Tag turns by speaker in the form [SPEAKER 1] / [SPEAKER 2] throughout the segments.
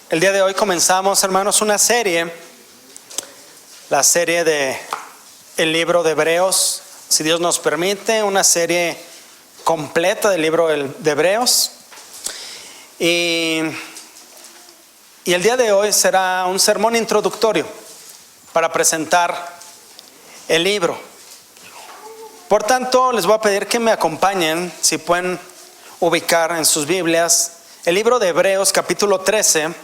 [SPEAKER 1] El día de hoy comenzamos, hermanos, una serie, la serie de el libro de Hebreos, si Dios nos permite, una serie completa del libro de Hebreos. Y el día de hoy será un sermón introductorio para presentar el libro. Por tanto, les voy a pedir que me acompañen, si pueden ubicar en sus Biblias, el libro de Hebreos capítulo 13.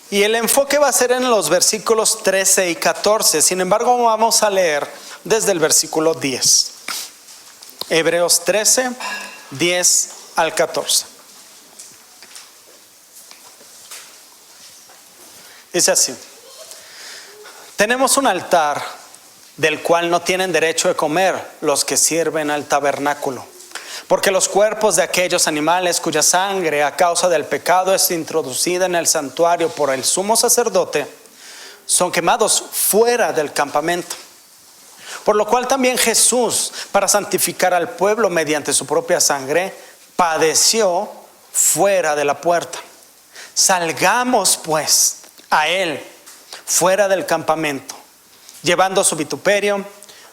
[SPEAKER 1] Y el enfoque va a ser en los versículos 13 y 14. Sin embargo, vamos a leer desde el versículo 10. Hebreos 13, 10 al 14. Dice así: tenemos un altar del cual no tienen derecho de comer los que sirven al tabernáculo, porque los cuerpos de aquellos animales cuya sangre a causa del pecado es introducida en el santuario por el sumo sacerdote son quemados fuera del campamento. Por lo cual también Jesús, para santificar al pueblo mediante su propia sangre, padeció fuera de la puerta. Salgamos pues a él fuera del campamento, llevando su vituperio,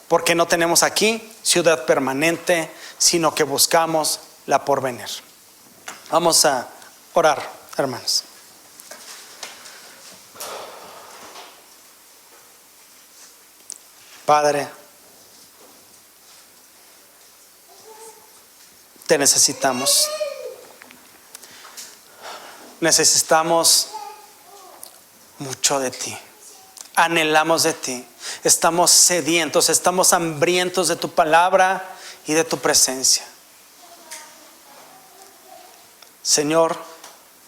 [SPEAKER 1] porque no tenemos aquí ciudad permanente, sino que buscamos la porvenir. Vamos a orar, hermanos. Padre, te necesitamos. Necesitamos mucho de ti. Anhelamos de ti. Estamos sedientos, estamos hambrientos de tu palabra y de tu presencia. Señor,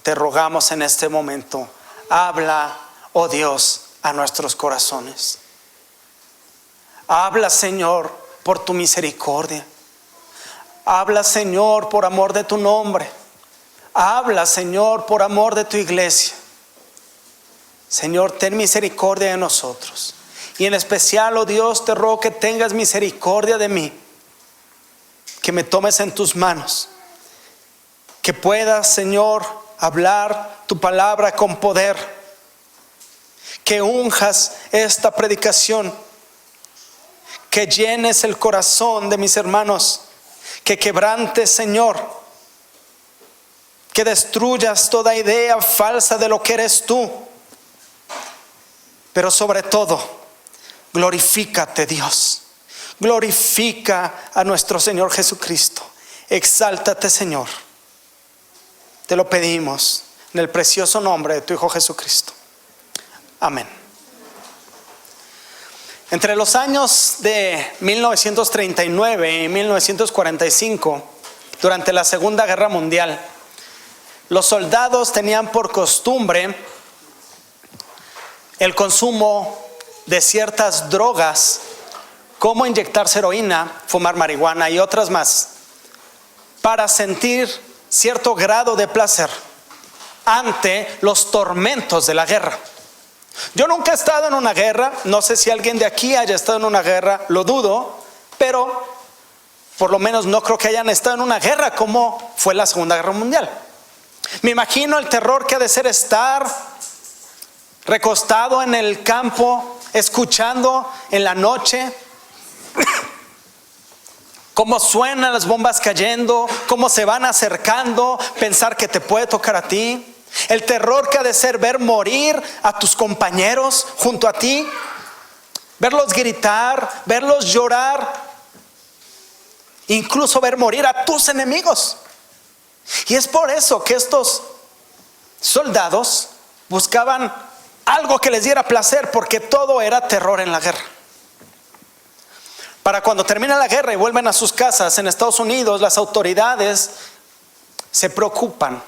[SPEAKER 1] te rogamos en este momento, habla, oh Dios, a nuestros corazones. Habla, Señor, por tu misericordia. Habla, Señor, por amor de tu nombre. Habla, Señor, por amor de tu iglesia. Señor, ten misericordia de nosotros. Y en especial, oh Dios, te ruego que tengas misericordia de mí, que me tomes en tus manos, que puedas, Señor, hablar tu palabra con poder, que unjas esta predicación, que llenes el corazón de mis hermanos, que quebrantes, Señor, que destruyas toda idea falsa de lo que eres tú, pero sobre todo, glorifícate, Dios. Glorifica a nuestro Señor Jesucristo. Exáltate, Señor. Te lo pedimos en el precioso nombre de tu Hijo Jesucristo. Amén. Entre los años de 1939 y 1945, durante la Segunda Guerra Mundial, los soldados tenían por costumbre el consumo de ciertas drogas, como inyectarse heroína, fumar marihuana y otras más, para sentir cierto grado de placer ante los tormentos de la guerra. Yo nunca he estado en una guerra, no sé si alguien de aquí haya estado en una guerra, lo dudo, pero por lo menos no creo que hayan estado en una guerra como fue la Segunda Guerra Mundial. Me imagino el terror que ha de ser estar recostado en el campo, escuchando en la noche cómo suenan las bombas cayendo, cómo se van acercando, pensar que te puede tocar a ti. El terror que ha de ser ver morir a tus compañeros junto a ti, verlos gritar, verlos llorar, incluso ver morir a tus enemigos. Y es por eso que estos soldados buscaban algo que les diera placer, porque todo era terror en la guerra. Para cuando termina la guerra y vuelven a sus casas en Estados Unidos, las autoridades se preocupan,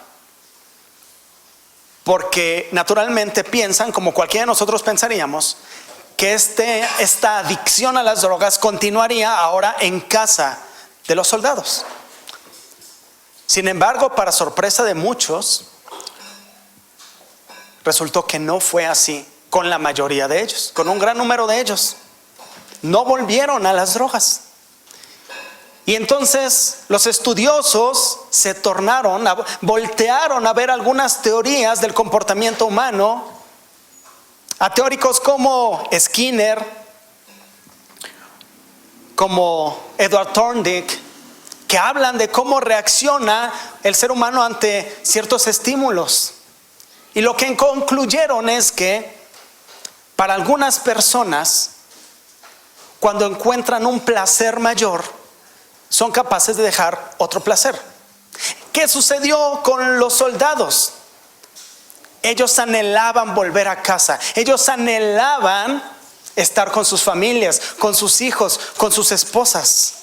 [SPEAKER 1] porque naturalmente piensan, como cualquiera de nosotros pensaríamos, que esta adicción a las drogas continuaría ahora en casa de los soldados. Sin embargo, para sorpresa de muchos, resultó que no fue así con la mayoría de ellos, con un gran número de ellos. No volvieron a las drogas. Y entonces los estudiosos voltearon a ver algunas teorías del comportamiento humano, a teóricos como Skinner, como Edward Thorndike, que hablan de cómo reacciona el ser humano ante ciertos estímulos. Y lo que concluyeron es que para algunas personas, cuando encuentran un placer mayor, son capaces de dejar otro placer. ¿Qué sucedió con los soldados? Ellos anhelaban volver a casa. Ellos anhelaban estar con sus familias, con sus hijos, con sus esposas.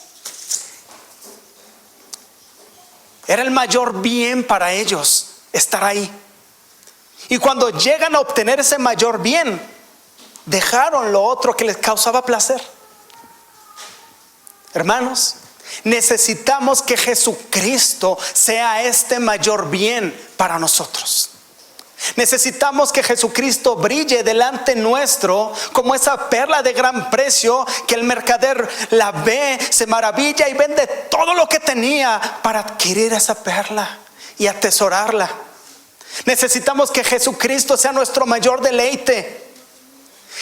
[SPEAKER 1] Era el mayor bien para ellos estar ahí. Y cuando llegan a obtener ese mayor bien, dejaron lo otro que les causaba placer. Hermanos, necesitamos que Jesucristo sea este mayor bien para nosotros. Necesitamos que Jesucristo brille delante nuestro como esa perla de gran precio que el mercader la ve, se maravilla y vende todo lo que tenía para adquirir esa perla y atesorarla. Necesitamos que Jesucristo sea nuestro mayor deleite,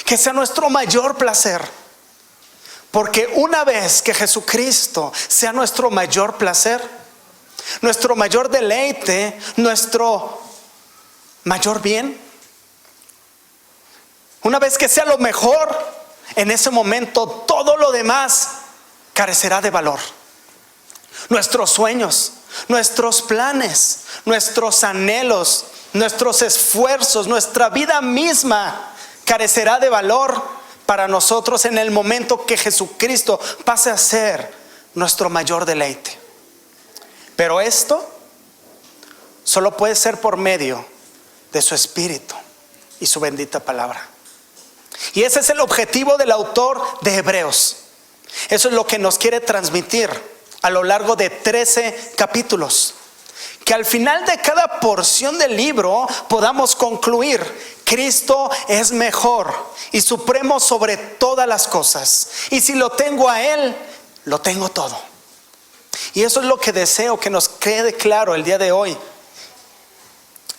[SPEAKER 1] que sea nuestro mayor placer. Porque una vez que Jesucristo sea nuestro mayor placer, nuestro mayor deleite, nuestro mayor bien, una vez que sea lo mejor, en ese momento todo lo demás carecerá de valor. Nuestros sueños, nuestros planes, nuestros anhelos, nuestros esfuerzos, nuestra vida misma carecerá de valor para nosotros en el momento que Jesucristo pase a ser nuestro mayor deleite. Pero esto solo puede ser por medio de su Espíritu y su bendita palabra. Y ese es el objetivo del autor de Hebreos. Eso es lo que nos quiere transmitir a lo largo de 13 capítulos. Que al final de cada porción del libro podamos concluir: Cristo es mejor y supremo sobre todas las cosas. Y si lo tengo a Él, lo tengo todo. Y eso es lo que deseo que nos quede claro el día de hoy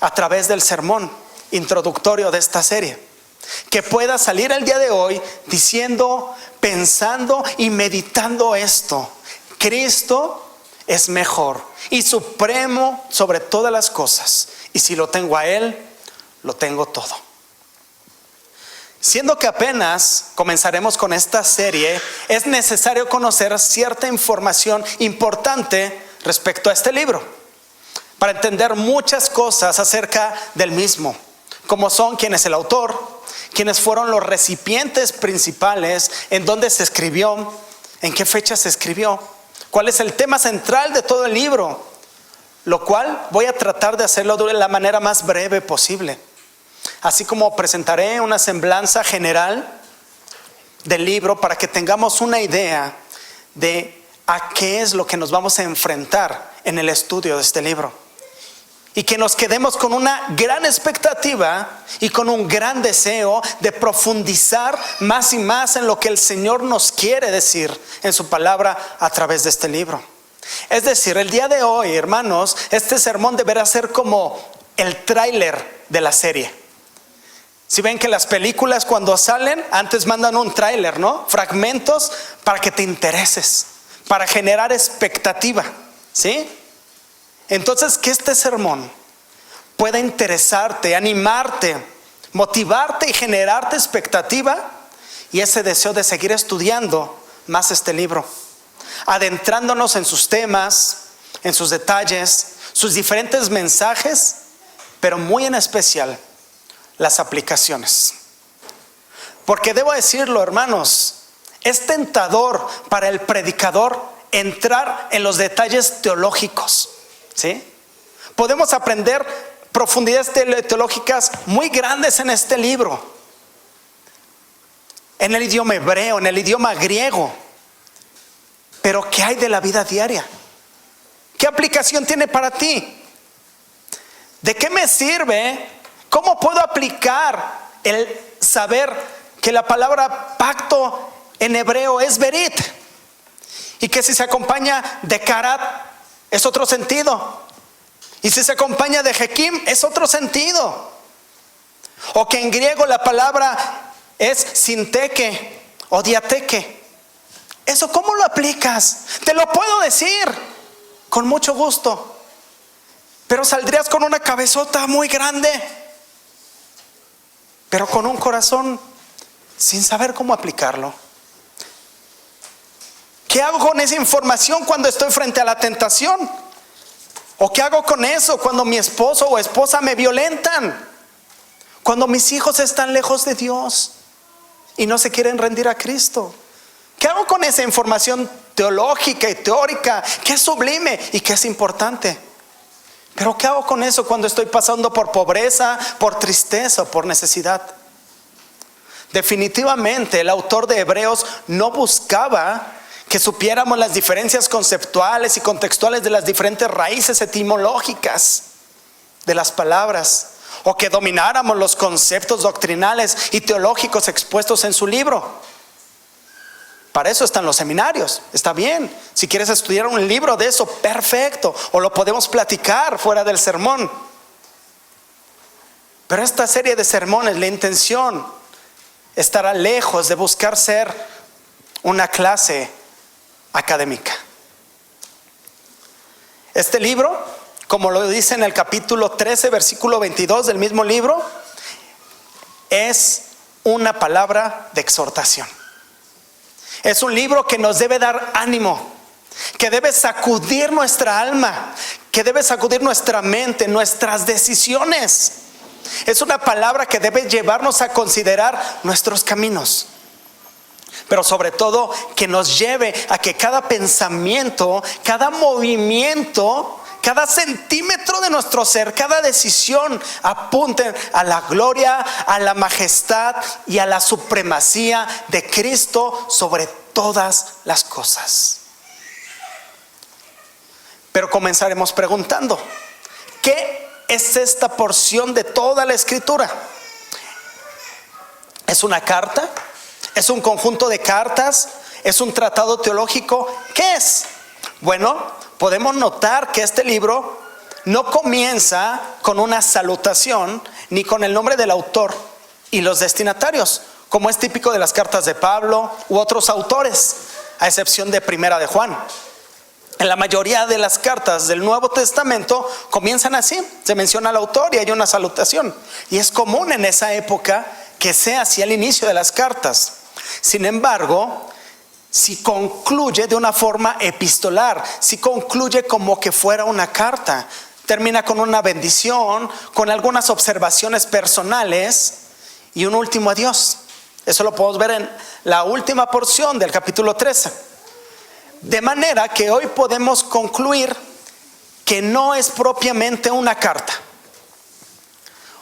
[SPEAKER 1] a través del sermón introductorio de esta serie. Que pueda salir el día de hoy diciendo, pensando y meditando esto: Cristo es mejor y supremo sobre todas las cosas. Y si lo tengo a Él, lo tengo todo. Siendo que apenas comenzaremos con esta serie, es necesario conocer cierta información importante respecto a este libro, para entender muchas cosas acerca del mismo, como son quién es el autor, quiénes fueron los recipientes principales, en dónde se escribió, en qué fecha se escribió, cuál es el tema central de todo el libro, lo cual voy a tratar de hacerlo de la manera más breve posible. Así como presentaré una semblanza general del libro para que tengamos una idea de a qué es lo que nos vamos a enfrentar en el estudio de este libro. Y que nos quedemos con una gran expectativa y con un gran deseo de profundizar más y más en lo que el Señor nos quiere decir en su palabra a través de este libro. Es decir, el día de hoy, hermanos, este sermón deberá ser como el tráiler de la serie. Si ven que las películas cuando salen, antes mandan un tráiler, ¿no? Fragmentos para que te intereses, para generar expectativa, ¿sí? Entonces, que este sermón pueda interesarte, animarte, motivarte y generarte expectativa y ese deseo de seguir estudiando más este libro, adentrándonos en sus temas, en sus detalles, sus diferentes mensajes, pero muy en especial las aplicaciones. Porque debo decirlo, hermanos, es tentador para el predicador entrar en los detalles teológicos, ¿sí? Podemos aprender profundidades teológicas muy grandes en este libro, en el idioma hebreo, en el idioma griego. Pero ¿qué hay de la vida diaria? ¿Qué aplicación tiene para ti? ¿De qué me sirve? ¿Cómo puedo aplicar el saber que la palabra pacto en hebreo es berit? Y que si se acompaña de karat es otro sentido. Y si se acompaña de jekim es otro sentido. O que en griego la palabra es sinteke o diateke. ¿Eso cómo lo aplicas? Te lo puedo decir con mucho gusto, pero saldrías con una cabezota muy grande, pero con un corazón sin saber cómo aplicarlo. ¿Qué hago con esa información cuando estoy frente a la tentación? ¿O qué hago con eso cuando mi esposo o esposa me violentan? Cuando mis hijos están lejos de Dios y no se quieren rendir a Cristo. ¿Qué hago con esa información teológica y teórica que es sublime y que es importante? Pero ¿qué hago con eso cuando estoy pasando por pobreza, por tristeza o por necesidad? Definitivamente el autor de Hebreos no buscaba que supiéramos las diferencias conceptuales y contextuales de las diferentes raíces etimológicas de las palabras, o que domináramos los conceptos doctrinales y teológicos expuestos en su libro. Para eso están los seminarios, está bien. Si quieres estudiar un libro de eso, perfecto, o lo podemos platicar fuera del sermón. Pero esta serie de sermones, la intención estará lejos de buscar ser una clase académica. Este libro, como lo dice en el capítulo 13, versículo 22 del mismo libro, es una palabra de exhortación. Es un libro que nos debe dar ánimo, que debe sacudir nuestra alma, que debe sacudir nuestra mente, nuestras decisiones. Es una palabra que debe llevarnos a considerar nuestros caminos, pero sobre todo que nos lleve a que cada pensamiento, cada movimiento, cada centímetro de nuestro ser, cada decisión apunten a la gloria, a la majestad y a la supremacía de Cristo sobre todas las cosas. Pero comenzaremos preguntando, ¿qué es esta porción de toda la Escritura? ¿Es una carta? ¿Es un conjunto de cartas? ¿Es un tratado teológico? ¿Qué es? Bueno, podemos notar que este libro no comienza con una salutación ni con el nombre del autor y los destinatarios, como es típico de las cartas de Pablo u otros autores, a excepción de Primera de Juan. En la mayoría de las cartas del Nuevo Testamento comienzan así, se menciona al autor y hay una salutación, y es común en esa época que sea así al inicio de las cartas. Sin embargo, si concluye de una forma epistolar, si concluye como que fuera una carta, termina con una bendición, con algunas observaciones personales y un último adiós. Eso lo podemos ver en la última porción del capítulo 13. De manera que hoy podemos concluir que no es propiamente una carta,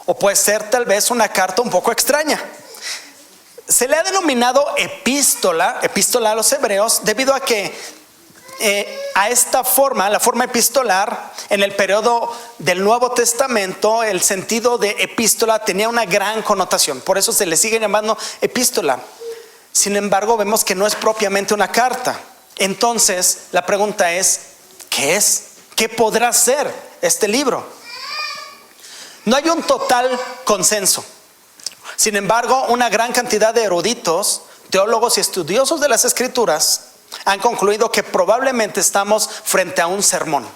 [SPEAKER 1] o puede ser tal vez una carta un poco extraña. Se le ha denominado epístola a los hebreos debido a que a esta forma, la forma epistolar, en el periodo del Nuevo Testamento, el sentido de epístola tenía una gran connotación. Por eso se le sigue llamando epístola. Sin embargo, vemos que no es propiamente una carta. Entonces, la pregunta es, ¿qué es? ¿Qué podrá ser este libro? No hay un total consenso. Sin embargo, una gran cantidad de eruditos, teólogos y estudiosos de las Escrituras han concluido que probablemente estamos frente a un sermón,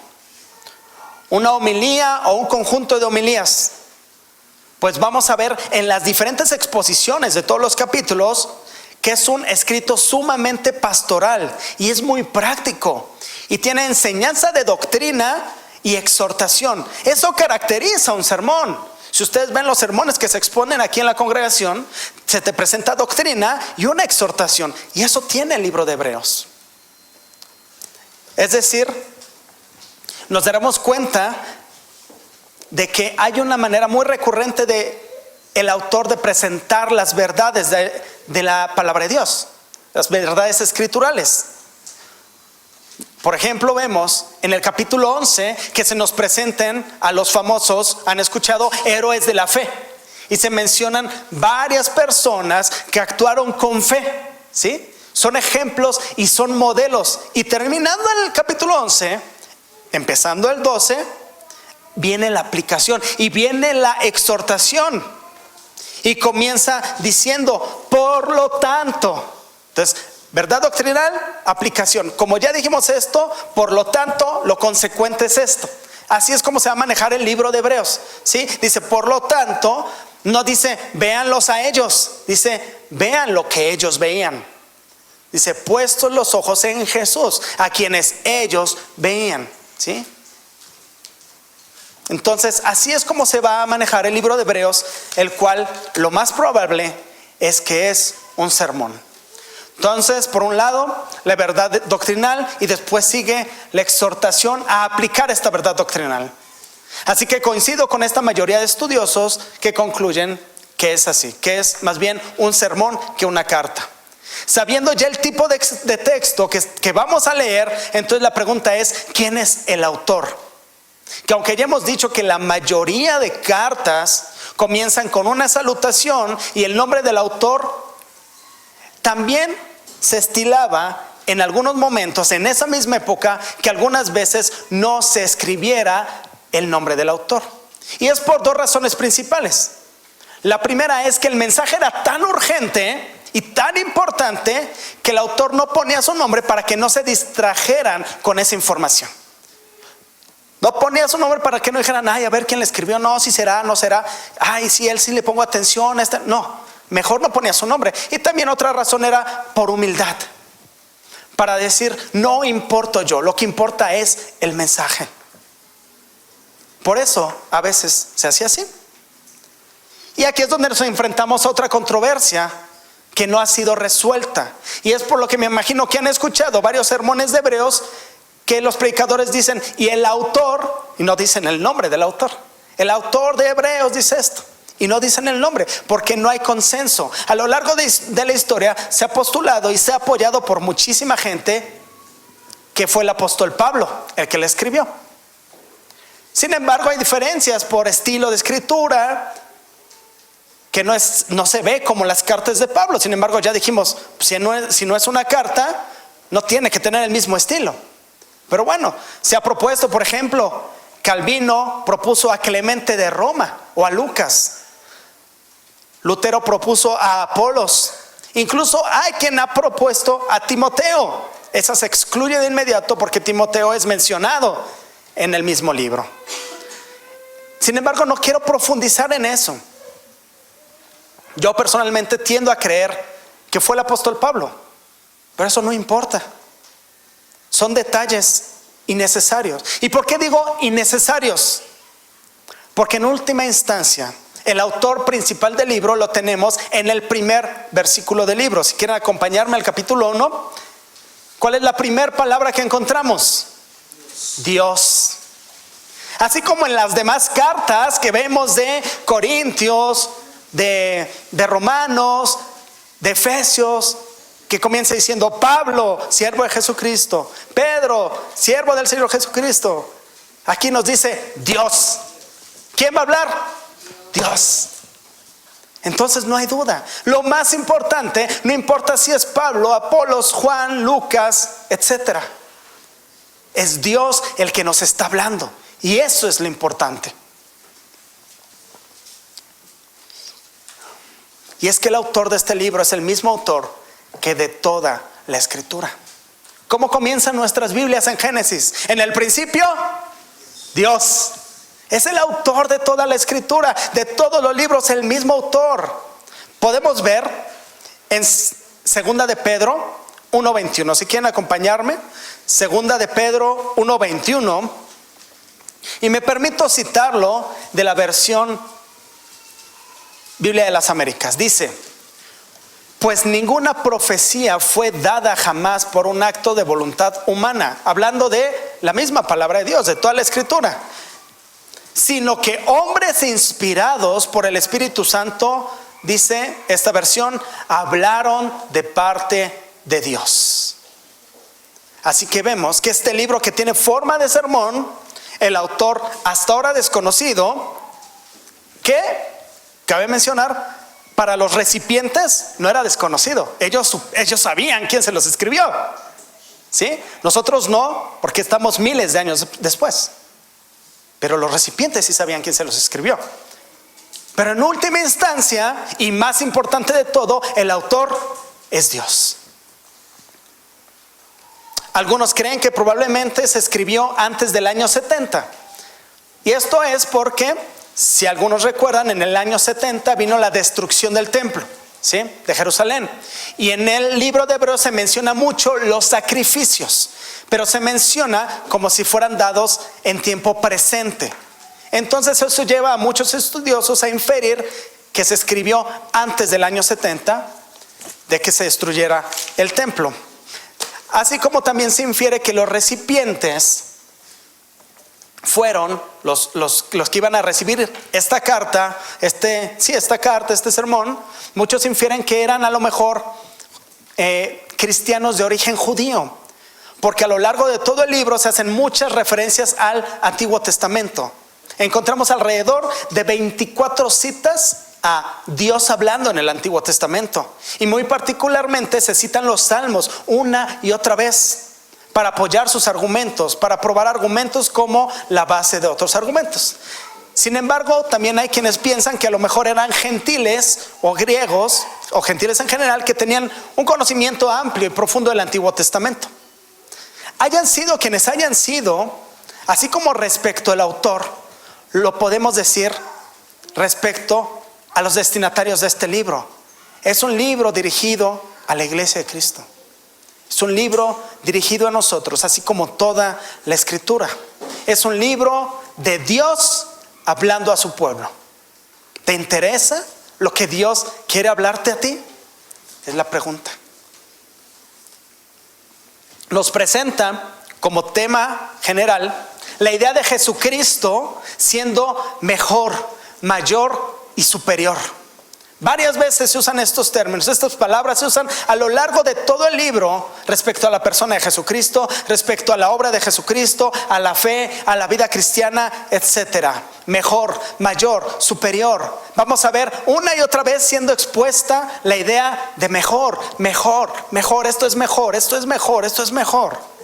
[SPEAKER 1] una homilía o un conjunto de homilías. Pues vamos a ver en las diferentes exposiciones de todos los capítulos que es un escrito sumamente pastoral y es muy práctico y tiene enseñanza de doctrina y exhortación. Eso caracteriza un sermón. Si ustedes ven los sermones que se exponen aquí en la congregación, se te presenta doctrina y una exhortación, y eso tiene el libro de Hebreos. Es decir, nos daremos cuenta de que hay una manera muy recurrente de el autor de presentar las verdades de la palabra de Dios, las verdades escriturales. Por ejemplo, vemos en el capítulo 11 que se nos presenten a los famosos, han escuchado, héroes de la fe. Y se mencionan varias personas que actuaron con fe, ¿sí? Son ejemplos y son modelos. Y terminando en el capítulo 11, empezando el 12, viene la aplicación y viene la exhortación. Y comienza diciendo, por lo tanto. Entonces, verdad doctrinal, aplicación. Como ya dijimos esto, por lo tanto, lo consecuente es esto. Así es como se va a manejar el libro de Hebreos, ¿sí? Dice, por lo tanto, no dice, véanlos a ellos. Dice, vean lo que ellos veían. Dice, puestos los ojos en Jesús, a quienes ellos veían, ¿sí? Entonces, así es como se va a manejar el libro de Hebreos, el cual lo más probable es que es un sermón. Entonces, por un lado, la verdad doctrinal y después sigue la exhortación a aplicar esta verdad doctrinal. Así que coincido con esta mayoría de estudiosos que concluyen que es así, que es más bien un sermón que una carta. Sabiendo ya el tipo de texto que vamos a leer, entonces la pregunta es, ¿quién es el autor? Que aunque ya hemos dicho que la mayoría de cartas comienzan con una salutación y el nombre del autor, también se estilaba en algunos momentos, en esa misma época, que algunas veces no se escribiera el nombre del autor. Y es por dos razones principales. La primera es que el mensaje era tan urgente y tan importante que el autor no ponía su nombre para que no se distrajeran con esa información. No ponía su nombre para que no dijeran, ay, a ver quién le escribió, no, si será, no será, ay, si él sí le pongo atención, no, mejor no ponía su nombre. Y también otra razón era por humildad, para decir, no importo yo, lo que importa es el mensaje. Por eso a veces se hacía así. Y aquí es donde nos enfrentamos a otra controversia que no ha sido resuelta. Y es por lo que me imagino que han escuchado varios sermones de Hebreos que los predicadores dicen, y el autor, y no dicen el nombre del autor. El autor de Hebreos dice esto, y no dicen el nombre, porque no hay consenso. A lo largo de la historia se ha postulado y se ha apoyado por muchísima gente que fue el apóstol Pablo, el que le escribió. Sin embargo, hay diferencias por estilo de escritura, que no se ve como las cartas de Pablo. Sin embargo, ya dijimos, si no es una carta, no tiene que tener el mismo estilo. Pero bueno, se ha propuesto, por ejemplo, Calvino propuso a Clemente de Roma o a Lucas. Lutero propuso a Apolos. Incluso hay quien ha propuesto a Timoteo. Esa se excluye de inmediato porque Timoteo es mencionado en el mismo libro. Sin embargo, no quiero profundizar en eso. Yo personalmente tiendo a creer que fue el apóstol Pablo, pero eso no importa. Son detalles innecesarios. ¿Y por qué digo innecesarios? Porque en última instancia, el autor principal del libro lo tenemos en el primer versículo del libro. Si quieren acompañarme al capítulo 1, ¿cuál es la primera palabra que encontramos? Dios. Así como en las demás cartas que vemos de Corintios, de Romanos, de Efesios, que comienza diciendo Pablo, siervo de Jesucristo, Pedro, siervo del Señor Jesucristo. Aquí nos dice Dios. ¿Quién va a hablar? Dios. Entonces no hay duda. Lo más importante, no importa si es Pablo, Apolos, Juan, Lucas, etcétera. Es Dios el que nos está hablando. Y eso es lo importante. Y es que el autor de este libro es el mismo autor que de toda la escritura. ¿Cómo comienzan nuestras Biblias en Génesis? En el principio, Dios. Es el autor de toda la escritura, de todos los libros, el mismo autor. Podemos ver en segunda de Pedro 1:21. Si quieren acompañarme, segunda de Pedro 1:21. Y me permito citarlo de la versión Biblia de las Américas. Dice: pues ninguna profecía fue dada jamás por un acto de voluntad humana, hablando de la misma palabra de Dios, de toda la escritura, sino que hombres inspirados por el Espíritu Santo, dice esta versión, hablaron de parte de Dios. Así que vemos que este libro, que tiene forma de sermón, el autor hasta ahora desconocido, que cabe mencionar, para los recipientes no era desconocido. Ellos sabían quién se los escribió, ¿sí? Nosotros no, porque estamos miles de años después. Pero los recipientes sí sabían quién se los escribió. Pero en última instancia, y más importante de todo, el autor es Dios. Algunos creen que probablemente se escribió antes del año 70. Y esto es porque, si algunos recuerdan, en el año 70 vino la destrucción del templo, ¿sí?, de Jerusalén. Y en el libro de Hebreos se menciona mucho los sacrificios, pero se menciona como si fueran dados en tiempo presente. Entonces eso lleva a muchos estudiosos a inferir que se escribió antes del año 70 de que se destruyera el templo. Así como también se infiere que los recipientes fueron los que iban a recibir esta carta, este sermón. Muchos infieren que eran a lo mejor cristianos de origen judío, porque a lo largo de todo el libro se hacen muchas referencias al Antiguo Testamento. Encontramos alrededor de 24 citas a Dios hablando en el Antiguo Testamento, y muy particularmente se citan los salmos una y otra vez para apoyar sus argumentos, para probar argumentos como la base de otros argumentos. Sin embargo, también hay quienes piensan que a lo mejor eran gentiles o griegos o gentiles en general que tenían un conocimiento amplio y profundo del Antiguo Testamento. Hayan sido quienes hayan sido, así como respecto al autor, lo podemos decir respecto a los destinatarios de este libro. Es un libro dirigido a la iglesia de Cristo. Es un libro dirigido a nosotros, así como toda la Escritura. Es un libro de Dios hablando a su pueblo. ¿Te interesa lo que Dios quiere hablarte a ti? Es la pregunta. Nos presenta como tema general la idea de Jesucristo siendo mejor, mayor y superior. Varias veces se usan estos términos, estas palabras se usan a lo largo de todo el libro respecto a la persona de Jesucristo, respecto a la obra de Jesucristo, a la fe, a la vida cristiana, etcétera. Mejor, mayor, superior. Vamos a ver una y otra vez siendo expuesta la idea de mejor, mejor, mejor. Esto es mejor, esto es mejor, esto es mejor.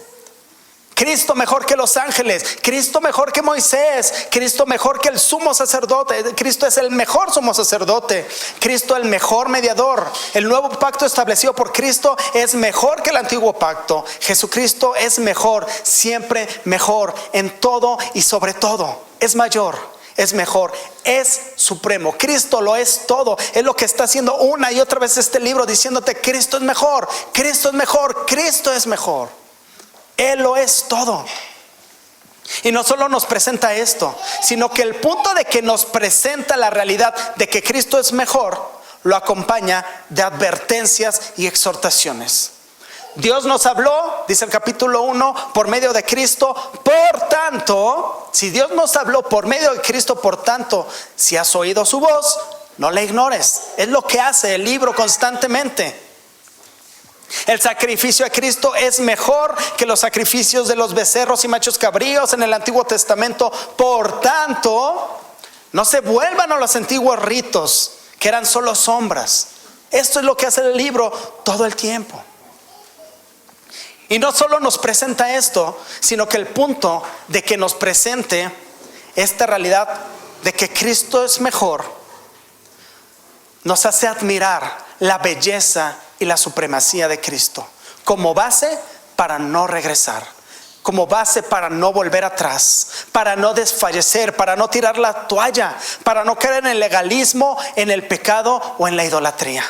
[SPEAKER 1] Cristo mejor que los ángeles, Cristo mejor que Moisés, Cristo mejor que el sumo sacerdote. Cristo es el mejor sumo sacerdote, Cristo el mejor mediador. El nuevo pacto establecido por Cristo es mejor que el antiguo pacto. Jesucristo es mejor, siempre mejor, en todo y sobre todo. Es mayor, es mejor, es supremo. Cristo lo es todo. Es lo que está haciendo una y otra vez este libro, diciéndote: Cristo es mejor, Cristo es mejor, Cristo es mejor. Él lo es todo. Y no solo nos presenta esto, sino que el punto de que nos presenta la realidad de que Cristo es mejor, lo acompaña de advertencias y exhortaciones. Dios nos habló, dice el capítulo 1, por medio de Cristo. Por tanto, si Dios nos habló por medio de Cristo, por tanto, si has oído su voz, no la ignores. Es lo que hace el libro constantemente. El sacrificio de Cristo es mejor que los sacrificios de los becerros y machos cabríos en el Antiguo Testamento. Por tanto, no se vuelvan a los antiguos ritos, que eran solo sombras. Esto es lo que hace el libro todo el tiempo. Y no solo nos presenta esto, sino que el punto de que nos presente esta realidad de que Cristo es mejor, nos hace admirar la belleza y la supremacía de Cristo como base para no regresar, como base para no volver atrás, para no desfallecer, para no tirar la toalla, para no caer en el legalismo, en el pecado o en la idolatría.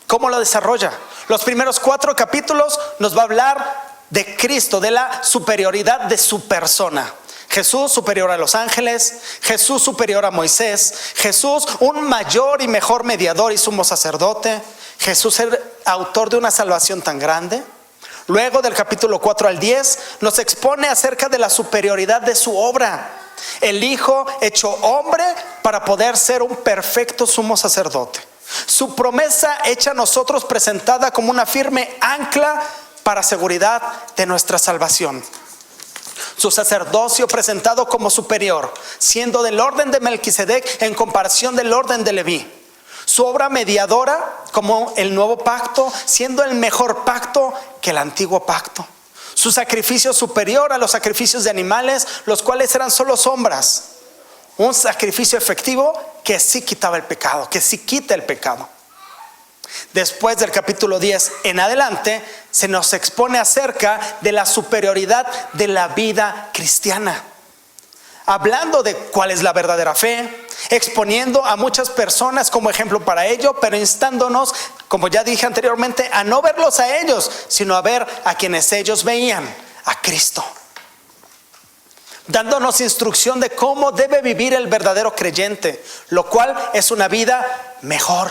[SPEAKER 1] ¿Cómo lo desarrolla? Los primeros 4 capítulos nos va a hablar de Cristo, de la superioridad de su persona. Jesús superior a los ángeles, Jesús superior a Moisés, Jesús un mayor y mejor mediador y sumo sacerdote, Jesús el autor de una salvación tan grande. Luego del capítulo 4 al 10 nos expone acerca de la superioridad de su obra, el Hijo hecho hombre para poder ser un perfecto sumo sacerdote. Su promesa hecha a nosotros, presentada como una firme ancla para seguridad de nuestra salvación. su sacerdocio presentado como superior, siendo del orden de Melquisedec en comparación del orden de Leví. Su obra mediadora como el nuevo pacto, siendo el mejor pacto que el antiguo pacto. Su sacrificio superior a los sacrificios de animales, los cuales eran solo sombras. Un sacrificio efectivo que sí quitaba el pecado, que sí quita el pecado. Después del capítulo 10 en adelante, se nos expone acerca de la superioridad de la vida cristiana, hablando de cuál es la verdadera fe, exponiendo a muchas personas como ejemplo para ello, pero instándonos, como ya dije anteriormente, a no verlos a ellos, sino a ver a quienes ellos veían, a Cristo. Dándonos instrucción de cómo debe vivir el verdadero creyente, lo cual es una vida mejor.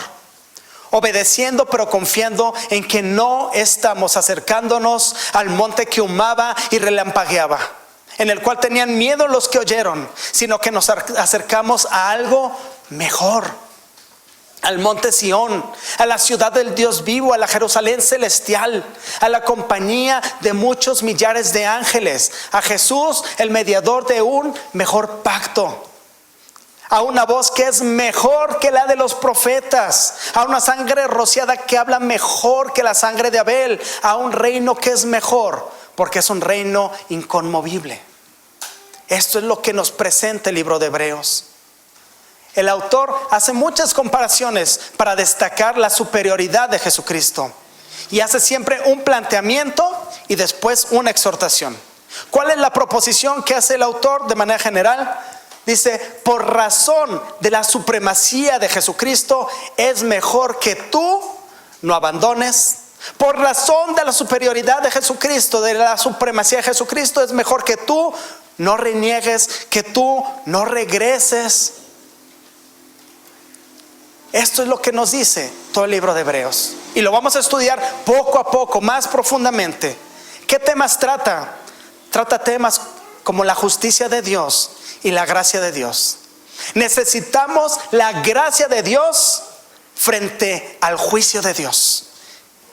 [SPEAKER 1] Obedeciendo pero confiando en que no estamos acercándonos al monte que humaba y relampagueaba, en el cual tenían miedo los que oyeron, sino que nos acercamos a algo mejor, al monte Sión, a la ciudad del Dios vivo, a la Jerusalén celestial, a la compañía de muchos millares de ángeles, a Jesús, el mediador de un mejor pacto, a una voz que es mejor que la de los profetas, a una sangre rociada que habla mejor que la sangre de Abel, a un reino que es mejor, porque es un reino inconmovible. Esto es lo que nos presenta el libro de Hebreos. El autor hace muchas comparaciones para destacar la superioridad de Jesucristo, y hace siempre un planteamiento y después una exhortación. ¿Cuál es la proposición que hace el autor de manera general? Dice: por razón de la supremacía de Jesucristo, es mejor que tú no abandones. Por razón de la superioridad de Jesucristo, de la supremacía de Jesucristo, es mejor que tú no reniegues, que tú no regreses. Esto es lo que nos dice todo el libro de Hebreos, y lo vamos a estudiar poco a poco, más profundamente. ¿Qué temas trata? Trata temas como la justicia de Dios y la gracia de Dios. Necesitamos la gracia de Dios frente al juicio de Dios,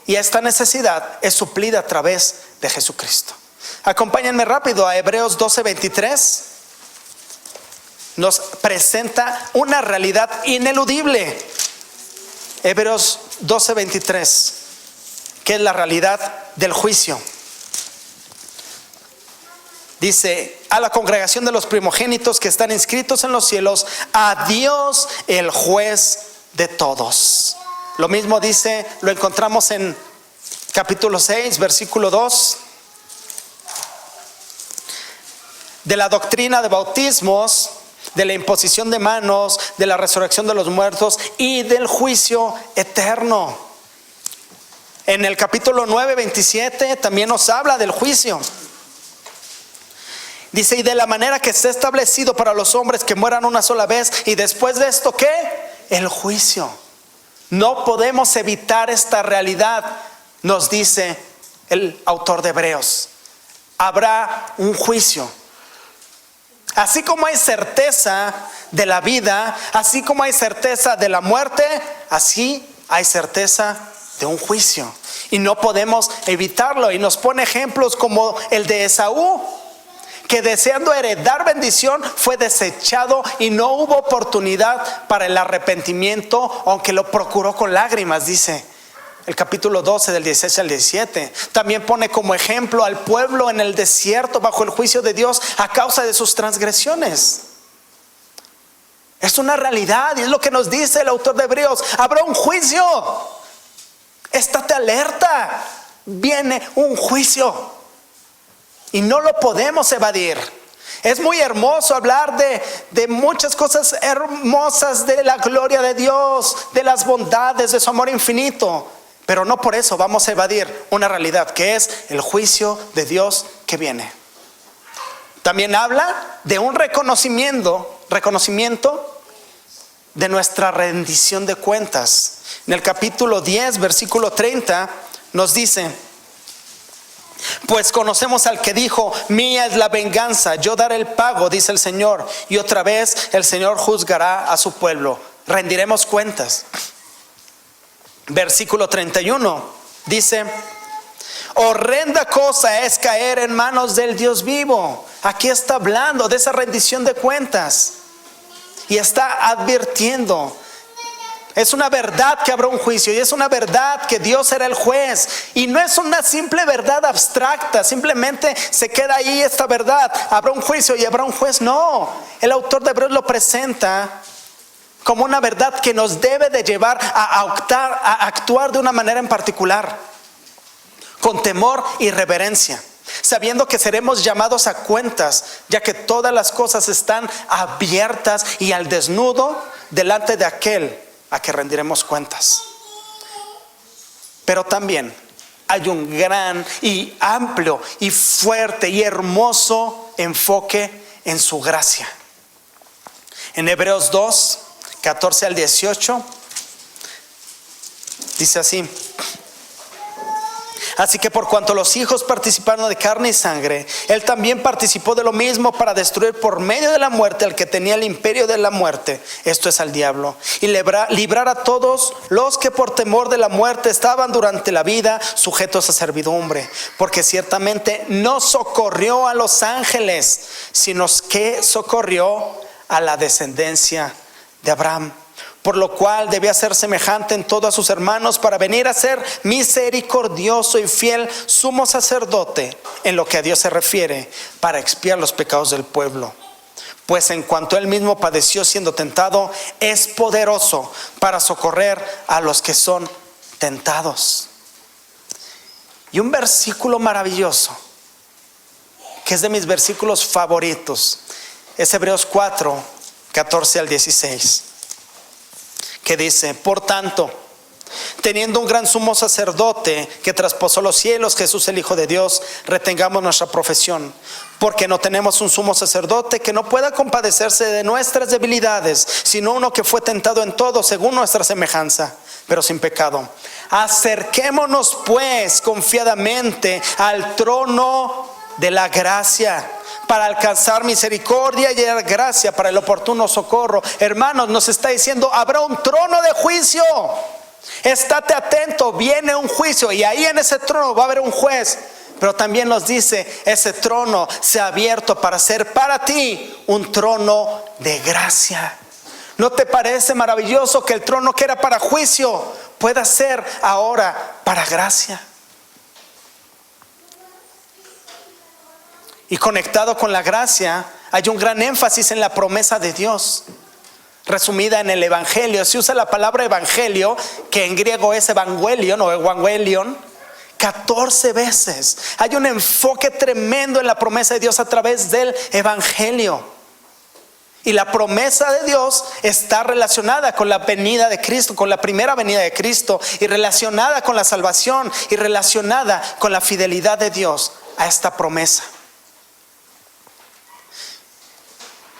[SPEAKER 1] y esta necesidad es suplida a través de Jesucristo. Acompáñenme rápido a Hebreos 12:23. Nos presenta una realidad ineludible. Hebreos 12:23, que es la realidad del juicio. Dice: a la congregación de los primogénitos que están inscritos en los cielos, a Dios el juez de todos. Lo mismo dice, lo encontramos en capítulo 6, versículo 2. De la doctrina de bautismos, de la imposición de manos, de la resurrección de los muertos y del juicio eterno. En el capítulo 9:27 también nos habla del juicio. Dice: y de la manera que está establecido para los hombres que mueran una sola vez, y después de esto, ¿qué? El juicio. No podemos evitar esta realidad, nos dice el autor de Hebreos. Habrá un juicio. Así como hay certeza de la vida, así como hay certeza de la muerte, así hay certeza de un juicio. Y no podemos evitarlo. Y nos pone ejemplos como el de Esaú, que deseando heredar bendición fue desechado y no hubo oportunidad para el arrepentimiento, aunque lo procuró con lágrimas, dice el capítulo 12 del 16 al 17. También pone como ejemplo al pueblo en el desierto bajo el juicio de Dios a causa de sus transgresiones. Es una realidad, y es lo que nos dice el autor de Hebreos. Habrá un juicio. Estate alerta. Viene un juicio y no lo podemos evadir. Es muy hermoso hablar de muchas cosas hermosas, de la gloria de Dios, de las bondades, de su amor infinito, pero no por eso vamos a evadir una realidad, que es el juicio de Dios que viene. También habla de un reconocimiento de nuestra rendición de cuentas. En el capítulo 10, versículo 30, nos dice: pues conocemos al que dijo: mía es la venganza, yo daré el pago, dice el Señor. Y otra vez el Señor juzgará a su pueblo. Rendiremos cuentas. Versículo 31 dice: horrenda cosa es caer en manos del Dios vivo. Aquí está hablando de esa rendición de cuentas y está advirtiendo. Es una verdad que habrá un juicio y es una verdad que Dios será el juez. Y no es una simple verdad abstracta, simplemente se queda ahí esta verdad. Habrá un juicio y habrá un juez. No, el autor de Hebreos lo presenta como una verdad que nos debe de llevar a actuar de una manera en particular, con temor y reverencia, sabiendo que seremos llamados a cuentas, ya que todas las cosas están abiertas y al desnudo delante de aquel a que rendiremos cuentas. Pero también hay un gran y amplio y fuerte y hermoso enfoque en su gracia. En Hebreos 2, 14 al 18 dice así: así que por cuanto los hijos participaron de carne y sangre, él también participó de lo mismo para destruir por medio de la muerte al que tenía el imperio de la muerte, esto es al diablo, y librar a todos los que por temor de la muerte estaban durante la vida sujetos a servidumbre, porque ciertamente no socorrió a los ángeles, sino que socorrió a la descendencia de Abraham, por lo cual debía ser semejante en todo a sus hermanos para venir a ser misericordioso y fiel sumo sacerdote en lo que a Dios se refiere, para expiar los pecados del pueblo. Pues en cuanto él mismo padeció siendo tentado, es poderoso para socorrer a los que son tentados. Y un versículo maravilloso, que es de mis versículos favoritos, es Hebreos 4, 14 al 16. Que dice: por tanto, teniendo un gran sumo sacerdote que traspasó los cielos, Jesús el Hijo de Dios, retengamos nuestra profesión, porque no tenemos un sumo sacerdote que no pueda compadecerse de nuestras debilidades, sino uno que fue tentado en todo según nuestra semejanza, pero sin pecado. Acerquémonos pues confiadamente al trono de la gracia, para alcanzar misericordia y gracia para el oportuno socorro. Hermanos, nos está diciendo: habrá un trono de juicio. Estate atento, viene un juicio y ahí en ese trono va a haber un juez. Pero también nos dice: ese trono se ha abierto para ser para ti un trono de gracia. ¿No te parece maravilloso que el trono que era para juicio pueda ser ahora para gracia? Y conectado con la gracia, hay un gran énfasis en la promesa de Dios, resumida en el evangelio. Se usa la palabra evangelio, que en griego es evangelion o evangelion, 14 veces. Hay un enfoque tremendo en la promesa de Dios a través del evangelio. Y la promesa de Dios está relacionada con la venida de Cristo, con la primera venida de Cristo, y relacionada con la salvación, y relacionada con la fidelidad de Dios a esta promesa.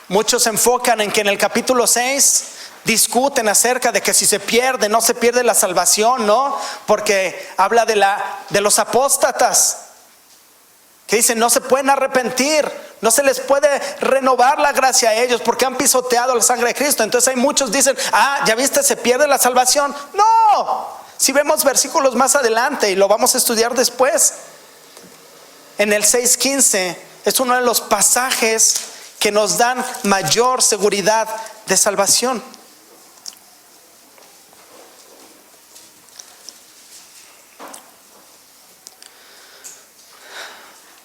[SPEAKER 1] Muchos se enfocan en que en el capítulo 6 discuten acerca de que si se pierde, no se pierde la salvación, ¿no? Porque habla de los apóstatas, que dicen no se pueden arrepentir, no se les puede renovar la gracia a ellos porque han pisoteado la sangre de Cristo. Entonces hay muchos dicen: ya viste, se pierde la salvación. No, si vemos versículos más adelante, y lo vamos a estudiar después, en el 6:15 es uno de los pasajes que nos dan mayor seguridad de salvación.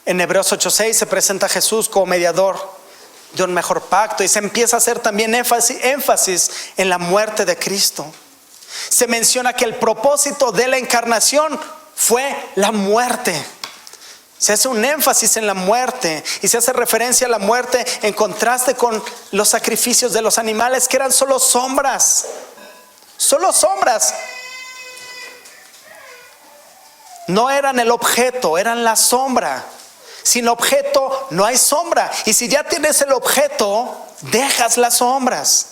[SPEAKER 1] En Hebreos 8:6 se presenta a Jesús como mediador de un mejor pacto, y se empieza a hacer también énfasis en la muerte de Cristo. Se menciona que el propósito de la encarnación fue la muerte. Se hace un énfasis en la muerte y se hace referencia a la muerte en contraste con los sacrificios de los animales, que eran solo sombras. Solo sombras. No eran el objeto, eran la sombra. Sin objeto no hay sombra. Y si ya tienes el objeto, dejas las sombras.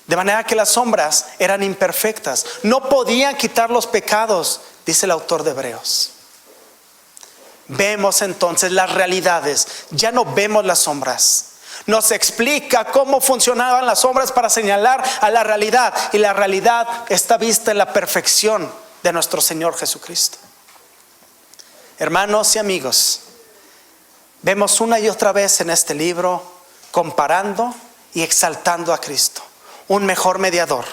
[SPEAKER 1] De manera que las sombras eran imperfectas, no podían quitar los pecados, dice el autor de Hebreos. Vemos entonces las realidades, ya no vemos las sombras. Nos explica cómo funcionaban las sombras para señalar a la realidad, y la realidad está vista en la perfección de nuestro Señor Jesucristo. Hermanos y amigos, vemos una y otra vez en este libro comparando y exaltando a Cristo, un mejor mediador,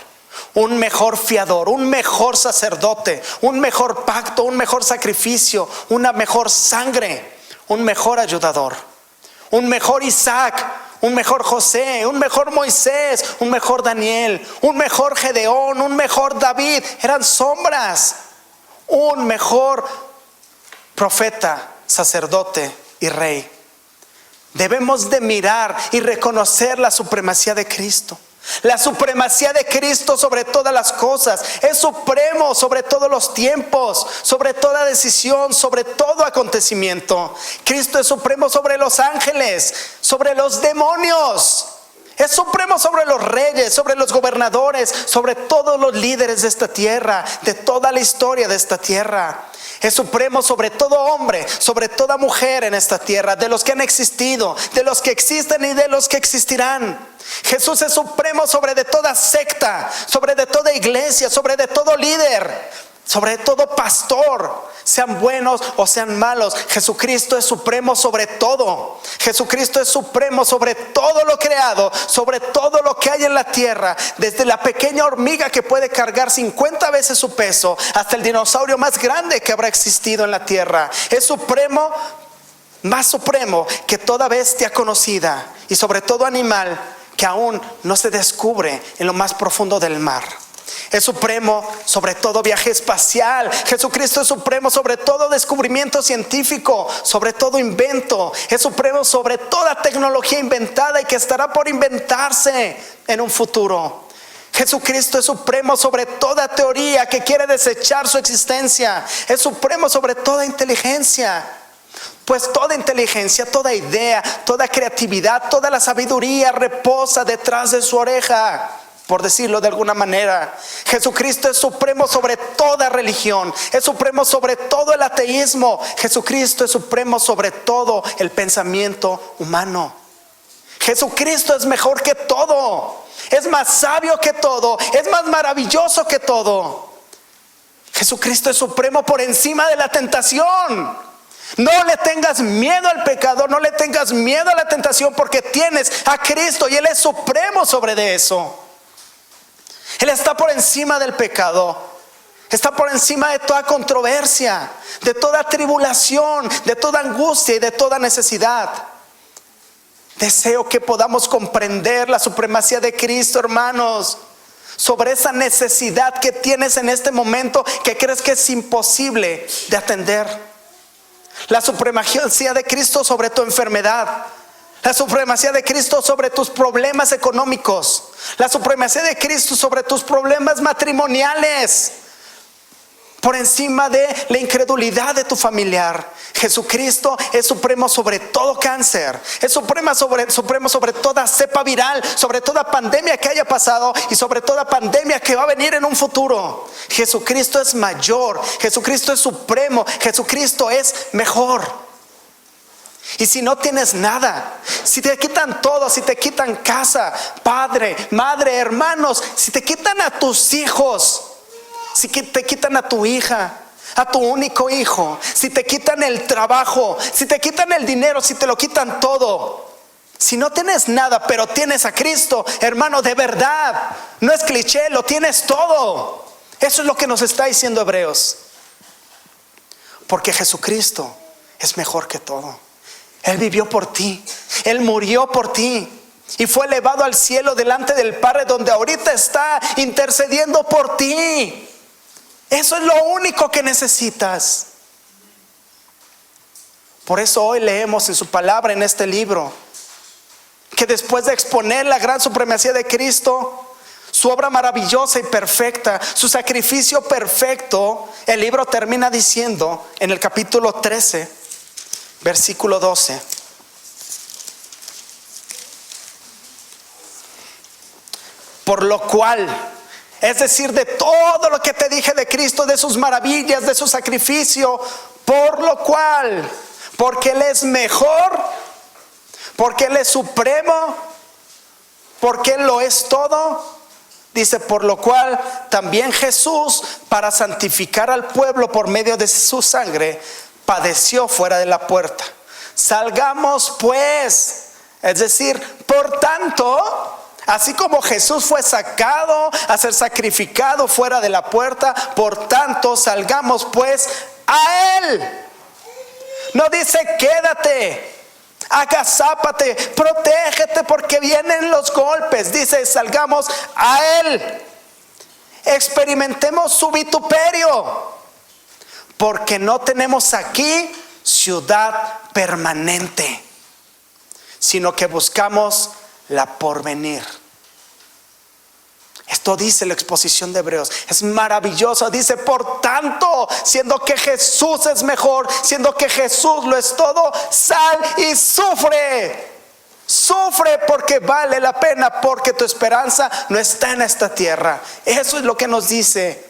[SPEAKER 1] un mejor fiador, un mejor sacerdote, un mejor pacto, un mejor sacrificio, una mejor sangre, un mejor ayudador, un mejor Isaac, un mejor José, un mejor Moisés, un mejor Daniel, un mejor Gedeón, un mejor David. Eran sombras. Un mejor profeta, sacerdote y rey. Debemos de mirar y reconocer la supremacía de Cristo. La supremacía de Cristo sobre todas las cosas. Es supremo sobre todos los tiempos, sobre toda decisión, sobre todo acontecimiento. Cristo es supremo sobre los ángeles, sobre los demonios. Es supremo sobre los reyes, sobre los gobernadores, sobre todos los líderes de esta tierra, de toda la historia de esta tierra. Es supremo sobre todo hombre, sobre toda mujer en esta tierra, de los que han existido, de los que existen y de los que existirán. Jesús es supremo sobre de toda secta, sobre de toda iglesia, sobre de todo líder, sobre todo pastor, sean buenos o sean malos. Jesucristo es supremo sobre todo. Jesucristo es supremo sobre todo lo creado, sobre todo lo que hay en la tierra, desde la pequeña hormiga que puede cargar 50 veces su peso hasta el dinosaurio más grande que habrá existido en la tierra. Es supremo, más supremo que toda bestia conocida y sobre todo animal que aún no se descubre en lo más profundo del mar. Es supremo sobre todo viaje espacial. Jesucristo es supremo sobre todo descubrimiento científico, sobre todo invento. Es supremo sobre toda tecnología inventada y que estará por inventarse en un futuro. Jesucristo es supremo sobre toda teoría que quiere desechar su existencia. Es supremo sobre toda inteligencia. Pues toda inteligencia, toda idea, toda creatividad, toda la sabiduría reposa detrás de su oreja, por decirlo de alguna manera. Jesucristo es supremo sobre toda religión, es supremo sobre todo el ateísmo. Jesucristo es supremo sobre todo el pensamiento humano. Jesucristo es mejor que todo, es más sabio que todo, es más maravilloso que todo. Jesucristo es supremo por encima de la tentación. No le tengas miedo al pecado, no le tengas miedo a la tentación, porque tienes a Cristo y Él es supremo sobre de eso. Él está por encima del pecado, está por encima de toda controversia, de toda tribulación, de toda angustia y de toda necesidad. Deseo que podamos comprender la supremacía de Cristo, hermanos, sobre esa necesidad que tienes en este momento que crees que es imposible de atender. La supremacía de Cristo sobre tu enfermedad, la supremacía de Cristo sobre tus problemas económicos, la supremacía de Cristo sobre tus problemas matrimoniales, por encima de la incredulidad de tu familiar. Jesucristo es supremo sobre todo cáncer, es supremo sobre toda cepa viral, sobre toda pandemia que haya pasado y sobre toda pandemia que va a venir en un futuro. Jesucristo es mayor, Jesucristo es supremo, Jesucristo es mejor. Y si no tienes nada, si te quitan todo, si te quitan casa, padre, madre, hermanos, si te quitan a tus hijos, si te quitan a tu hija, a tu único hijo, si te quitan el trabajo, si te quitan el dinero, si te lo quitan todo, si no tienes nada pero tienes a Cristo, hermano, de verdad, no es cliché, lo tienes todo. Eso es lo que nos está diciendo Hebreos, porque Jesucristo es mejor que todo. Él vivió por ti, Él murió por ti y fue elevado al cielo delante del Padre, donde ahorita está intercediendo por ti. Eso es lo único que necesitas. Por eso hoy leemos en su palabra, en este libro, que después de exponer la gran supremacía de Cristo, su obra maravillosa y perfecta, su sacrificio perfecto, el libro termina diciendo en el capítulo 13, versículo 12: por lo cual, es decir, de todo lo que te dije de Cristo, de sus maravillas, de su sacrificio, por lo cual, porque Él es mejor, porque Él es supremo, porque Él lo es todo, dice, por lo cual también Jesús, para santificar al pueblo por medio de su sangre, padeció fuera de la puerta. salgamos pues. Es decir, por tanto, así como Jesús fue sacado a ser sacrificado fuera de la puerta, por tanto salgamos pues a Él. No dice quédate, agazápate, protégete porque vienen los golpes. Dice salgamos a Él. Experimentemos su vituperio, porque no tenemos aquí ciudad permanente, sino que buscamos la porvenir. Esto dice la exposición de Hebreos. Es maravilloso. Dice, por tanto, siendo que Jesús es mejor, siendo que Jesús lo es todo, sal y sufre. Sufre porque vale la pena, porque tu esperanza no está en esta tierra. Eso es lo que nos dice.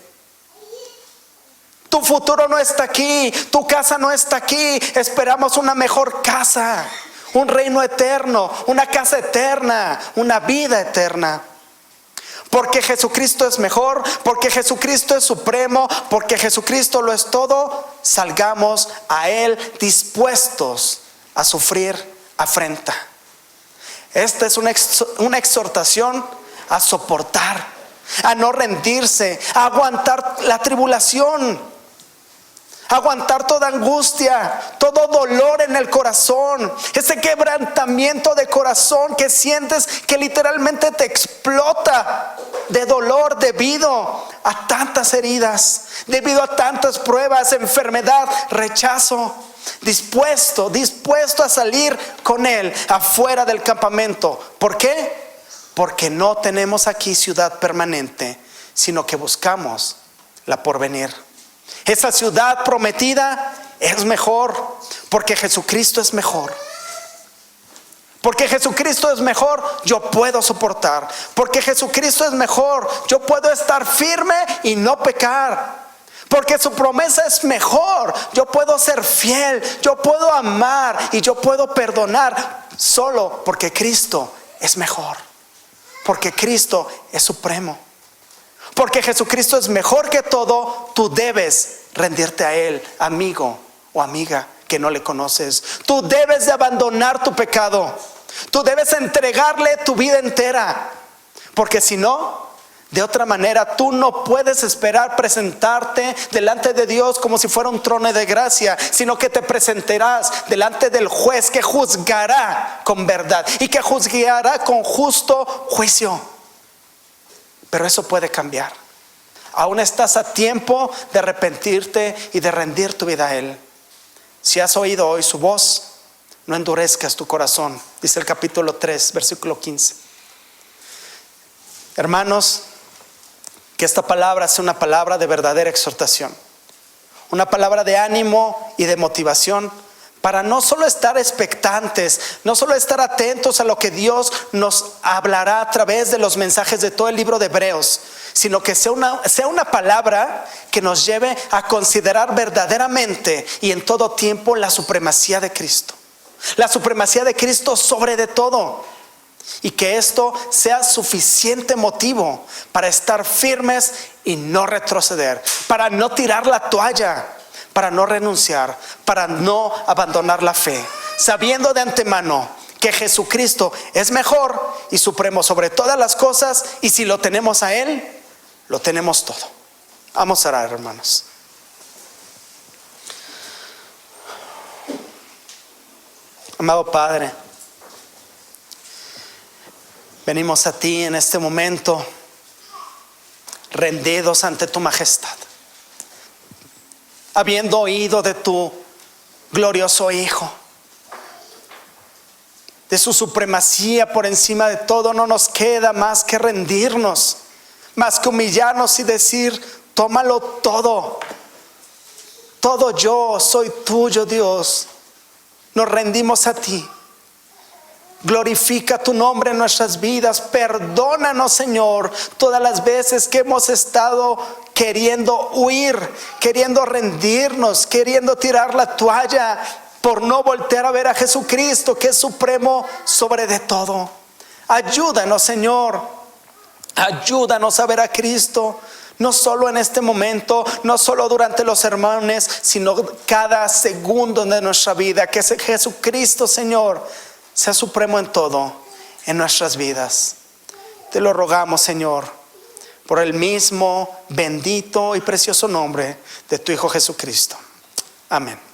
[SPEAKER 1] Tu futuro no está aquí, tu casa no está aquí. Esperamos una mejor casa, un reino eterno, una casa eterna, una vida eterna. Porque Jesucristo es mejor, porque Jesucristo es supremo, porque Jesucristo lo es todo, salgamos a Él dispuestos a sufrir afrenta. Esta es una exhortación a soportar, a no rendirse, a aguantar la tribulación, a aguantar toda angustia, todo dolor en el corazón, ese quebrantamiento de corazón que sientes que literalmente te explota de dolor debido a tantas heridas, debido a tantas pruebas, enfermedad, rechazo. Dispuesto a salir con Él afuera del campamento. ¿Por qué? Porque no tenemos aquí ciudad permanente, sino que buscamos la porvenir. Esa ciudad prometida es mejor, porque Jesucristo es mejor. Porque Jesucristo es mejor, yo puedo soportar. Porque Jesucristo es mejor, yo puedo estar firme y no pecar. Porque su promesa es mejor, yo puedo ser fiel, yo puedo amar y yo puedo perdonar, solo porque Cristo es mejor, porque Cristo es supremo, porque Jesucristo es mejor que todo. Tú debes rendirte a Él, amigo o amiga que no le conoces. Tú debes de abandonar tu pecado, tú debes entregarle tu vida entera, porque si no, de otra manera, tú no puedes esperar presentarte delante de Dios como si fuera un trono de gracia, sino que te presentarás delante del juez que juzgará con verdad y que juzgará con justo juicio. Pero eso puede cambiar. Aún estás a tiempo de arrepentirte y de rendir tu vida a Él. Si has oído hoy su voz, no endurezcas tu corazón, dice el capítulo 3, versículo 15. Hermanos, que esta palabra sea una palabra de verdadera exhortación, una palabra de ánimo y de motivación, para no solo estar expectantes, no solo estar atentos a lo que Dios nos hablará a través de los mensajes de todo el libro de Hebreos, sino que sea una palabra que nos lleve a considerar verdaderamente y en todo tiempo la supremacía de Cristo, la supremacía de Cristo sobre de todo. Y que esto sea suficiente motivo para estar firmes y no retroceder, para no tirar la toalla, para no renunciar, para no abandonar la fe, sabiendo de antemano que Jesucristo es mejor y supremo sobre todas las cosas, y si lo tenemos a Él, lo tenemos todo. Vamos a orar, hermanos. Amado Padre, venimos a ti en este momento rendidos ante tu majestad, habiendo oído de tu glorioso Hijo, de su supremacía por encima de todo. No nos queda más que rendirnos, más que humillarnos y decir: tómalo todo, todo yo soy tuyo, Dios. Nos rendimos a ti. Glorifica tu nombre en nuestras vidas. Perdónanos, Señor, todas las veces que hemos estado queriendo huir, queriendo rendirnos, queriendo tirar la toalla, por no voltear a ver a Jesucristo, que es supremo sobre de todo. Ayúdanos, Señor. Ayúdanos a ver a Cristo. no solo en este momento, no solo durante los sermones, sino cada segundo de nuestra vida. Que Jesucristo, Señor, sea supremo en todo en nuestras vidas. Te lo rogamos, Señor, por el mismo bendito y precioso nombre de tu Hijo Jesucristo. Amén.